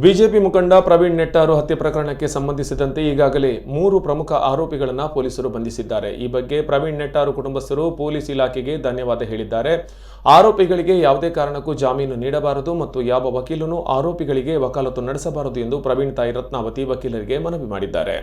BJP ಮುಖಂಡ ಪ್ರವೀಣ್ ನೆಟ್ಟಾರು ಹತ್ಯೆ ಪ್ರಕರಣಕ್ಕೆ ಸಂಬಂಧಿಸಿದಂತೆ ಈಗಾಗಲೇ 3 ಪ್ರಮುಖ ಆರೋಪಿಗಳನ್ನು ಪೊಲೀಸರು ಬಂಧಿಸಿದ್ದಾರೆ. ಈ ಬಗ್ಗೆ ಪ್ರವೀಣ್ ನೆಟ್ಟಾರು ಕುಟುಂಬಸ್ಥರು ಪೊಲೀಸ್ ಇಲಾಖೆಗೆ ಧನ್ಯವಾದ ಹೇಳಿದ್ದಾರೆ. ಆರೋಪಿಗಳಿಗೆ ಯಾವುದೇ ಕಾರಣಕ್ಕೂ ಜಾಮೀನು ನೀಡಬಾರದು ಮತ್ತು ಯಾವ ವಕೀಲನೂ ಆರೋಪಿಗಳಿಗೆ ವಕಾಲತ್ತು ನಡೆಸಬಾರದು ಎಂದು ಪ್ರವೀಣ್ ತಾಯಿ ರತ್ನಾವತಿ ವಕೀಲರಿಗೆ ಮನವಿ ಮಾಡಿದ್ದಾರೆ.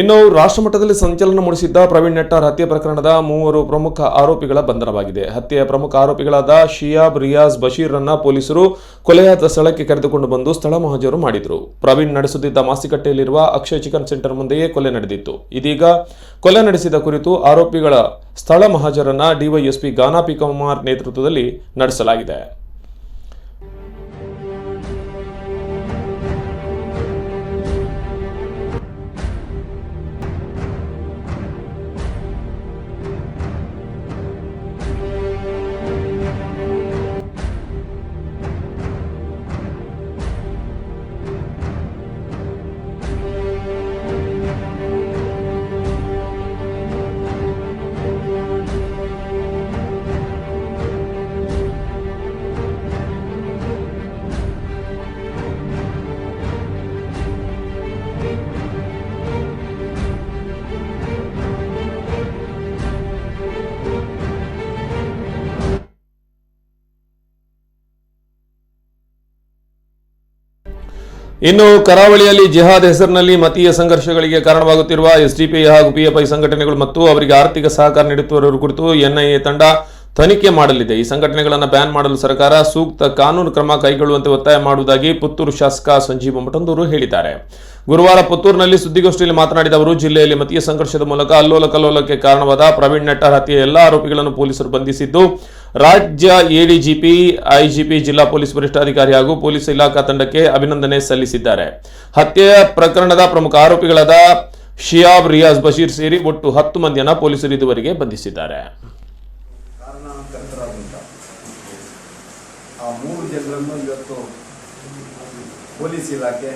ಇನ್ನು ರಾಷ್ಟ್ರಮಟ್ಟದಲ್ಲಿ ಸಂಚಲನ ಮೂಡಿಸಿದ್ದ ಪ್ರವೀಣ್ ನೆಟ್ಟಾರ್ ಹತ್ಯೆ ಪ್ರಕರಣದ 3 ಪ್ರಮುಖ ಆರೋಪಿಗಳ ಬಂಧನವಾಗಿದೆ. ಹತ್ಯೆಯ ಪ್ರಮುಖ ಆರೋಪಿಗಳಾದ ಶಿಯಾಬ್, ರಿಯಾಜ್, ಬಶೀರ್ರನ್ನ ಪೊಲೀಸರು ಕೊಲೆಯಾದ ಸ್ಥಳಕ್ಕೆ ಕರೆದುಕೊಂಡು ಬಂದು ಸ್ಥಳ ಮಹಜರು ಮಾಡಿದರು. ಪ್ರವೀಣ್ ನಡೆಸುತ್ತಿದ್ದ ಮಾಸಿಕಟ್ಟೆಯಲ್ಲಿರುವ ಅಕ್ಷಯ್ ಚಿಕನ್ ಸೆಂಟರ್ ಮುಂದೆಯೇ ಕೊಲೆ ನಡೆದಿತ್ತು. ಇದೀಗ ಕೊಲೆ ನಡೆಸಿದ ಕುರಿತು ಆರೋಪಿಗಳ ಸ್ಥಳ ಮಹಜರನ್ನ ಡಿವೈಎಸ್ಪಿ ಗಾನಾ ಪಿ ಕುಮಾರ್ ನೇತೃತ್ವದಲ್ಲಿ ನಡೆಸಲಾಗಿದೆ. ಇನ್ನು ಕರಾವಳಿಯಲ್ಲಿ ಜಿಹಾದ್ ಹೆಸರಿನಲ್ಲಿ ಮತೀಯ ಸಂಘರ್ಷಗಳಿಗೆ ಕಾರಣವಾಗುತ್ತಿರುವ ಎಸ್ಡಿಪಿಐ ಹಾಗೂ ಪಿಎಫ್ಐ ಸಂಘಟನೆಗಳು ಮತ್ತು ಅವರಿಗೆ ಆರ್ಥಿಕ ಸಹಕಾರ ನೀಡುತ್ತಿರುವವರ ಕುರಿತು ಎನ್ಐಎ ತಂಡ ತನಿಖೆ ಮಾಡಲಿದೆ. ಈ ಸಂಘಟನೆಗಳನ್ನು ಬ್ಯಾನ್ ಮಾಡಲು ಸರ್ಕಾರ ಸೂಕ್ತ ಕಾನೂನು ಕ್ರಮ ಕೈಗೊಳ್ಳುವಂತೆ ಒತ್ತಾಯ ಮಾಡುವುದಾಗಿ ಪುತ್ತೂರು ಶಾಸಕ ಸಂಜೀವ ಮಠಂದೂರು ಹೇಳಿದ್ದಾರೆ. ಗುರುವಾರ ಪುತ್ತೂರಿನಲ್ಲಿ ಸುದ್ದಿಗೋಷ್ಠಿಯಲ್ಲಿ ಮಾತನಾಡಿದ ಅವರು, ಜಿಲ್ಲೆಯಲ್ಲಿ ಮತೀಯ ಸಂಘರ್ಷದ ಮೂಲಕ ಅಲ್ಲೋಲ ಕಲ್ಲೋಲಕ್ಕೆ ಕಾರಣವಾದ ಪ್ರವೀಣ್ ನೆಟ್ಟಾರ್ ಹತ್ಯೆಯ ಎಲ್ಲಾ ಆರೋಪಿಗಳನ್ನು ಪೊಲೀಸರು ಬಂಧಿಸಿದ್ದು, ರಾಜ್ಯ ಎಡಿಜಿಪಿ, ಐಜಿಪಿ, ಜಿಲ್ಲಾ ಪೊಲೀಸ್ ವರಿಷ್ಠಾಧಿಕಾರಿ ಹಾಗೂ ಪೊಲೀಸ್ ಇಲಾಖಾ ತಂಡಕ್ಕೆ ಅಭಿನಂದನೆ ಸಲ್ಲಿಸಿದ್ದಾರೆ. ಹತ್ಯೆಯ ಪ್ರಕರಣದ ಪ್ರಮುಖ ಆರೋಪಿಗಳಾದ ಶಿಯಾಬ್, ರಿಯಾಜ್, ಬಶೀರ್ ಸೇರಿ ಒಟ್ಟು 10 ಮಂದಿಯನ್ನು ಪೊಲೀಸರು ಇದುವರೆಗೆ ಬಂಧಿಸಿದ್ದಾರೆ. ಆ 3 ಜನರನ್ನು ಇವತ್ತು ಪೊಲೀಸ್ ಇಲಾಖೆ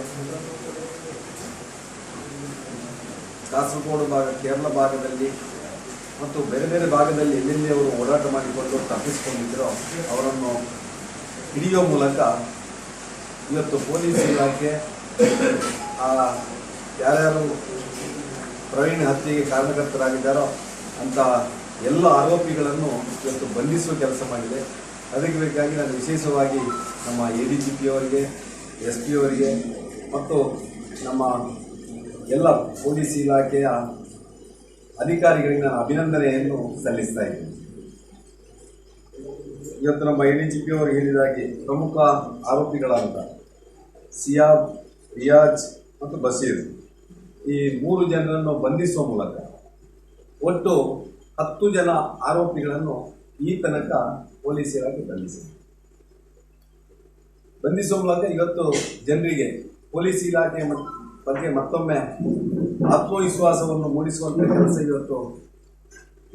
ಕಾಸರಗೋಡು ಭಾಗ, ಕೇರಳ ಭಾಗದಲ್ಲಿ ಮತ್ತು ಬೇರೆ ಬೇರೆ ಭಾಗದಲ್ಲಿ ಎಲ್ಲೆಲ್ಲಿ ಅವರು ಓಡಾಟ ಮಾಡಿಕೊಂಡು ತಪ್ಪಿಸಿಕೊಂಡಿದ್ದರೋ ಅವರನ್ನು ಹಿಡಿಯುವ ಮೂಲಕ ಇವತ್ತು ಪೊಲೀಸ್ ಇಲಾಖೆ ಯಾರ್ಯಾರು ಪ್ರವೀಣ್ ಹತ್ಯೆಗೆ ಕಾರಣಕರ್ತರಾಗಿದ್ದಾರೋ ಅಂತ ಎಲ್ಲ ಆರೋಪಿಗಳನ್ನು ಇವತ್ತು ಬಂಧಿಸುವ ಕೆಲಸ ಮಾಡಿದೆ. ಅದಕ್ಕೆ ಬೇಕಾಗಿ ನಾನು ವಿಶೇಷವಾಗಿ ನಮ್ಮ ಎಡಿಜಿಪಿ ಅವರಿಗೆ, SP ಅವರಿಗೆ ಮತ್ತು ನಮ್ಮ ಎಲ್ಲ ಪೊಲೀಸ್ ಇಲಾಖೆಯ ಅಧಿಕಾರಿಗಳಿಗೆ ನಾನು ಅಭಿನಂದನೆಯನ್ನು ಸಲ್ಲಿಸ್ತಾ ಇದ್ದೀನಿ. ಇವತ್ತು ನಮ್ಮ ಎಡಿಜಿಪಿ ಅವರು ಹೇಳಿದಾಗೆ ಪ್ರಮುಖ ಆರೋಪಿಗಳಾದ ಸಿಯಾಬ್, ರಿಯಾಜ್ ಮತ್ತು ಬಶೀರ್ ಈ 3 ಜನರನ್ನು ಬಂಧಿಸುವ ಮೂಲಕ ಒಟ್ಟು 10 ಜನ ಆರೋಪಿಗಳನ್ನು ಈ ತನಕ ಪೊಲೀಸ್ ಇಲಾಖೆ ಬಂಧಿಸುವ ಮೂಲಕ ಇವತ್ತು ಜನರಿಗೆ ಪೊಲೀಸ್ ಇಲಾಖೆ ಬಗ್ಗೆ ಮತ್ತೊಮ್ಮೆ ಆತ್ಮವಿಶ್ವಾಸವನ್ನು ಮೂಡಿಸುವಂಥ ಕೆಲಸ ಇವತ್ತು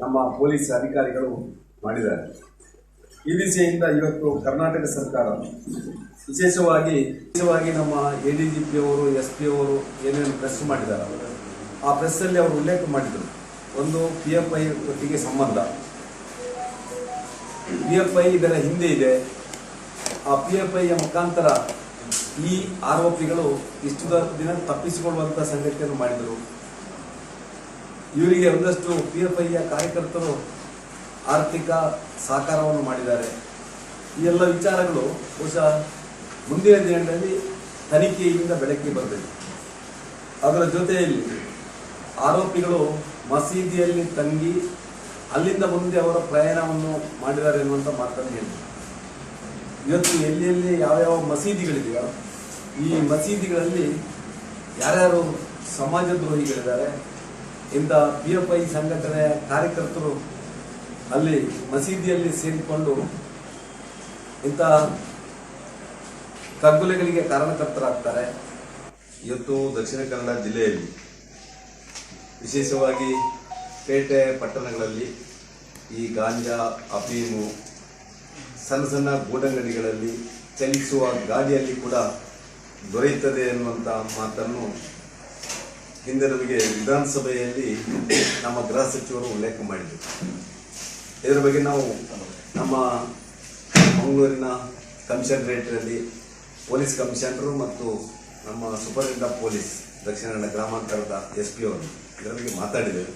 ನಮ್ಮ ಪೊಲೀಸ್ ಅಧಿಕಾರಿಗಳು ಮಾಡಿದ್ದಾರೆ. ಈ ದಿಸೆಯಿಂದ ಇವತ್ತು ಕರ್ನಾಟಕ ಸರ್ಕಾರ ವಿಶೇಷವಾಗಿ ನಮ್ಮ ಎಡಿಜಿಪಿ ಅವರು, SP ಅವರು ಏನೇನು ಪ್ರೆಸ್ ಮಾಡಿದ್ದಾರೆ ಆ ಪ್ರೆಸ್ಸಲ್ಲಿ ಅವರು ಉಲ್ಲೇಖ ಮಾಡಿದರು. ಒಂದು PFI ಒಟ್ಟಿಗೆ ಸಂಬಂಧ, PFI ಇದರ ಹಿಂದೆ ಇದೆ. ಆ PFIಯ ಮುಖಾಂತರ ಈ ಆರೋಪಿಗಳು ಇಷ್ಟು ದಿನ ತಪ್ಪಿಸಿಕೊಳ್ಳುವಂಥ ಸಂಗತಿಯನ್ನು ಮಾಡಿದರು. ಇವರಿಗೆ ಒಂದಷ್ಟು PFIಯ ಕಾರ್ಯಕರ್ತರು ಆರ್ಥಿಕ ಸಹಕಾರವನ್ನು ಮಾಡಿದ್ದಾರೆ. ಈ ಎಲ್ಲ ವಿಚಾರಗಳು ಬಹುಶಃ ಮುಂದಿನ ದಿನಗಳಲ್ಲಿ ತನಿಖೆಯಿಂದ ಬೆಳಕಿಗೆ ಬರಬೇಕು. ಅದರ ಜೊತೆಯಲ್ಲಿ ಆರೋಪಿಗಳು ಮಸೀದಿಯಲ್ಲಿ ತಂಗಿ ಅಲ್ಲಿಂದ ಮುಂದೆ ಅವರ ಪ್ರಯಾಣವನ್ನು ಮಾಡಿದ್ದಾರೆ ಎನ್ನುವಂಥ ಮಾತನ್ನು ಹೇಳಿದರು. ಇವತ್ತು ಎಲ್ಲಿ ಯಾವ್ಯಾವ ಮಸೀದಿಗಳಿದೆಯೋ ಈ ಮಸೀದಿಗಳಲ್ಲಿ ಯಾರ್ಯಾರು ಸಮಾಜದ್ರೋಹಿಗಳಿದ್ದಾರೆ, ಇಂಥ PFI ಸಂಘಟನೆಯ ಕಾರ್ಯಕರ್ತರು ಅಲ್ಲಿ ಮಸೀದಿಯಲ್ಲಿ ಸೇರಿಕೊಂಡು ಇಂಥ ಕಗ್ಗೊಲೆಗಳಿಗೆ ಕಾರಣಕರ್ತರಾಗ್ತಾರೆ. ಇವತ್ತು ದಕ್ಷಿಣ ಕನ್ನಡ ಜಿಲ್ಲೆಯಲ್ಲಿ ವಿಶೇಷವಾಗಿ ಪೇಟೆ ಪಟ್ಟಣಗಳಲ್ಲಿ ಈ ಗಾಂಜಾ, ಅಫೀಮು ಸಣ್ಣ ಸಣ್ಣ ಗೂಡಂಗಡಿಗಳಲ್ಲಿ ಚಲಿಸುವ ಗಾಡಿಯಲ್ಲಿ ಕೂಡ ದೊರೆಯುತ್ತದೆ ಎನ್ನುವಂಥ ಮಾತನ್ನು ಹಿಂದೆ ನಮಗೆ ವಿಧಾನಸಭೆಯಲ್ಲಿ ನಮ್ಮ ಗೃಹ ಸಚಿವರು ಉಲ್ಲೇಖ ಮಾಡಿದರು. ಇದರ ಬಗ್ಗೆ ನಾವು ನಮ್ಮ ಮಂಗಳೂರಿನ ಕಮಿಷನರೇಟ್ನಲ್ಲಿ ಪೊಲೀಸ್ ಕಮಿಷನರು ಮತ್ತು ನಮ್ಮ superintendent of police Dakshina Kannada ಗ್ರಾಮಾಂತರದ SP ಅವರು ಇದರ ಬಗ್ಗೆ ಮಾತಾಡಿದ್ದೇವೆ.